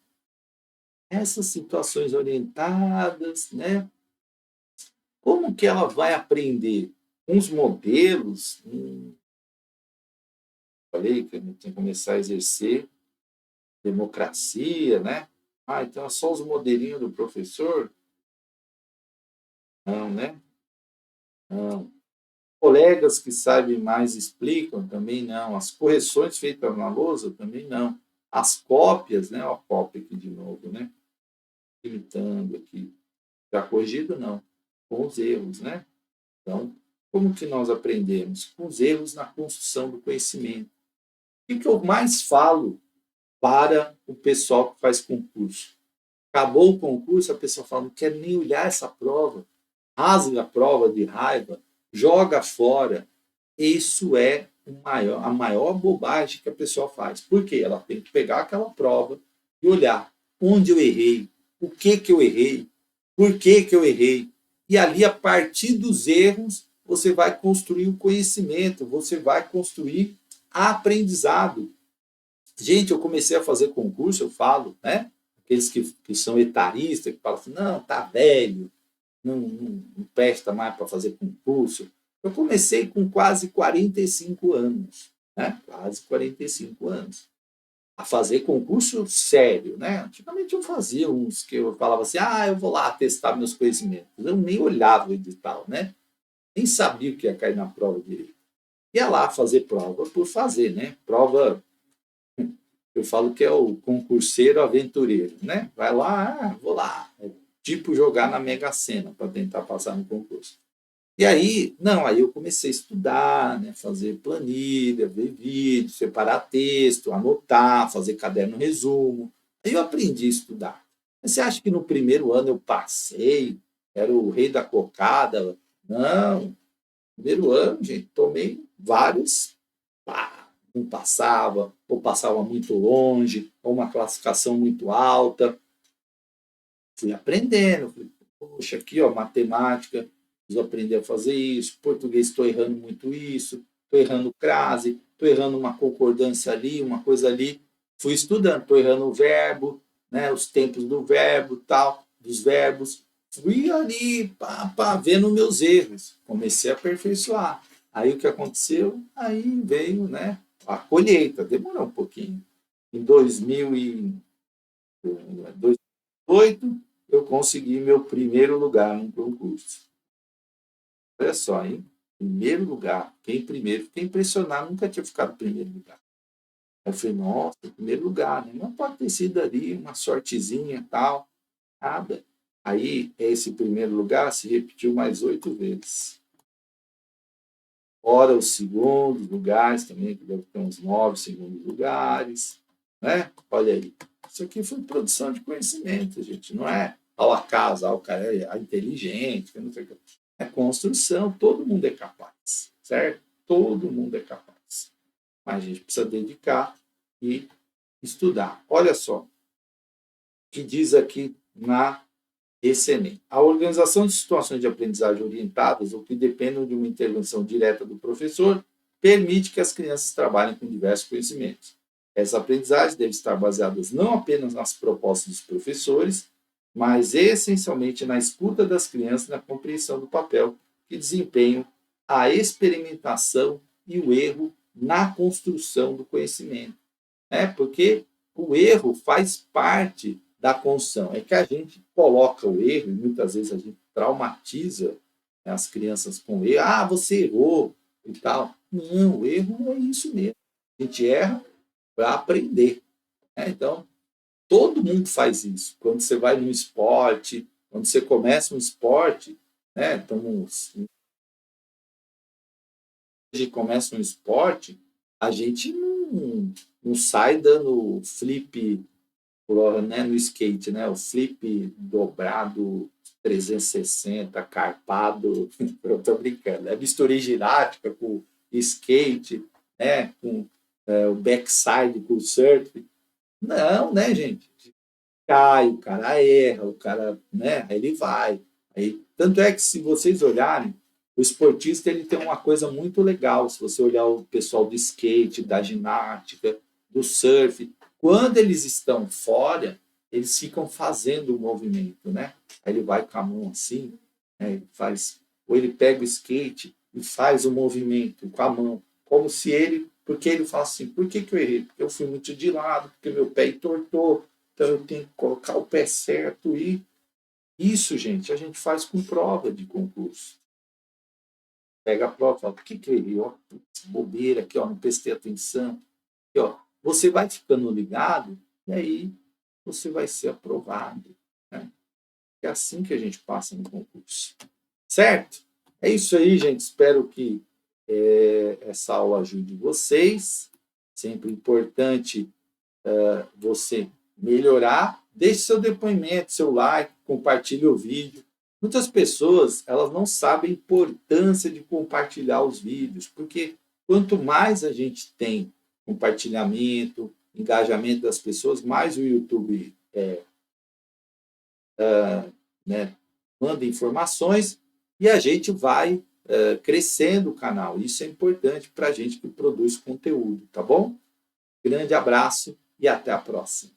Essas situações orientadas, né? Como que ela vai aprender? Uns modelos, falei que a gente tem que começar a exercer democracia, né? Então é só os modelinhos do professor? Não, né? Não. Colegas que sabem mais explicam? Também não. As correções feitas na lousa? Também não. As cópias, né? A cópia aqui de novo, né? Imitando aqui. Já corrigido? Não. Com os erros, né? Então, como que nós aprendemos? Com os erros na construção do conhecimento. O que eu mais falo para o pessoal que faz concurso? Acabou o concurso, a pessoa fala, não quero nem olhar essa prova, rasga a prova de raiva, joga fora. Isso é a maior bobagem que a pessoa faz. Por quê? Ela tem que pegar aquela prova e olhar onde eu errei, o que eu errei, por que eu errei. E ali, a partir dos erros, você vai construir o conhecimento, você vai construir aprendizado. Gente, eu comecei a fazer concurso, eu falo, né? Aqueles que são etaristas, que falam assim, não, tá velho, não presta mais para fazer concurso. Eu comecei com quase 45 anos, né? Quase 45 anos. A fazer concurso sério, né? Antigamente eu fazia uns que eu falava assim, eu vou lá testar meus conhecimentos. Eu nem olhava o edital, né? Nem sabia o que ia cair na prova direito. ia lá fazer prova por fazer, né? Prova, eu falo que é o concurseiro aventureiro, né? Vai lá, vou lá. É tipo jogar na Mega Sena para tentar passar no concurso. E aí, não, aí eu comecei a estudar, né, fazer planilha, ver vídeo, separar texto, anotar, fazer caderno resumo. Aí eu aprendi a estudar. Mas você acha que no primeiro ano eu passei, era o rei da cocada? Não, primeiro ano, gente, tomei vários, pá, não passava, ou passava muito longe, ou uma classificação muito alta. Fui aprendendo, fui, poxa, aqui, ó, matemática, preciso aprender a fazer isso, português estou errando muito isso, estou errando crase, estou errando uma concordância ali, uma coisa ali. Fui estudando, estou errando o verbo, né, os tempos do verbo, tal, dos verbos. Fui ali, vendo meus erros, comecei a aperfeiçoar. Aí o que aconteceu? Aí veio, né, a colheita, demorou um pouquinho. Em 2008, eu consegui meu primeiro lugar num concurso. Olha só, hein? Primeiro lugar. Fiquei em primeiro. Fiquei impressionado, nunca tinha ficado em primeiro lugar. Eu falei, nossa, primeiro lugar, né? Não pode ter sido ali uma sortezinha e tal. Nada. Aí, esse primeiro lugar se repetiu mais 8 vezes. Fora os segundos lugares também, que deve ter uns 9 segundos lugares. Né? Olha aí. Isso aqui foi produção de conhecimento, gente. Não é ao acaso, o cara é inteligente, não sei o que. É construção, todo mundo é capaz, certo? Todo mundo é capaz. Mas a gente precisa dedicar e estudar. Olha só o que diz aqui na ECNEM. A organização de situações de aprendizagem orientadas ou que dependam de uma intervenção direta do professor permite que as crianças trabalhem com diversos conhecimentos. Essa aprendizagem deve estar baseada não apenas nas propostas dos professores, mas essencialmente na escuta das crianças e na compreensão do papel que desempenham a experimentação e o erro na construção do conhecimento. Porque o erro faz parte da construção. É que a gente coloca o erro, e muitas vezes a gente traumatiza, né, as crianças com erro. Ah, você errou e tal. Não, o erro é isso mesmo. A gente erra para aprender. Então, todo mundo faz isso. Quando você vai no esporte, quando você começa um esporte, né? Então, começa um esporte, a gente não sai dando flip, né, no skate, né? O flip dobrado 360, carpado, eu estou brincando. É misturei ginástica com skate, né? Com o backside, com o surf. Não, né, gente? Cai, o cara erra, o cara, né? Aí ele vai. Aí, tanto é que se vocês olharem, o esportista ele tem uma coisa muito legal. Se você olhar o pessoal do skate, da ginástica, do surf, quando eles estão fora, eles ficam fazendo o movimento, né? Aí ele vai com a mão assim, né? Ele faz, ou ele pega o skate e faz o movimento com a mão, como se ele, porque ele fala assim, por que eu errei? Porque eu fui muito de lado, porque meu pé entortou, então eu tenho que colocar o pé certo e isso, gente, a gente faz com prova de concurso. Pega a prova e fala, por que eu errei? Ó, bobeira aqui, ó, não prestei atenção. Aqui, ó, você vai ficando ligado e aí você vai ser aprovado. Né? É assim que a gente passa no concurso. Certo? É isso aí, gente. Espero que essa aula ajude vocês. Sempre importante você melhorar. Deixe seu depoimento, seu like, compartilhe o vídeo. Muitas pessoas elas não sabem a importância de compartilhar os vídeos, porque quanto mais a gente tem compartilhamento, engajamento das pessoas, mais o YouTube né, manda informações e a gente vai crescendo o canal. Isso é importante para a gente que produz conteúdo, tá bom? Grande abraço e até a próxima.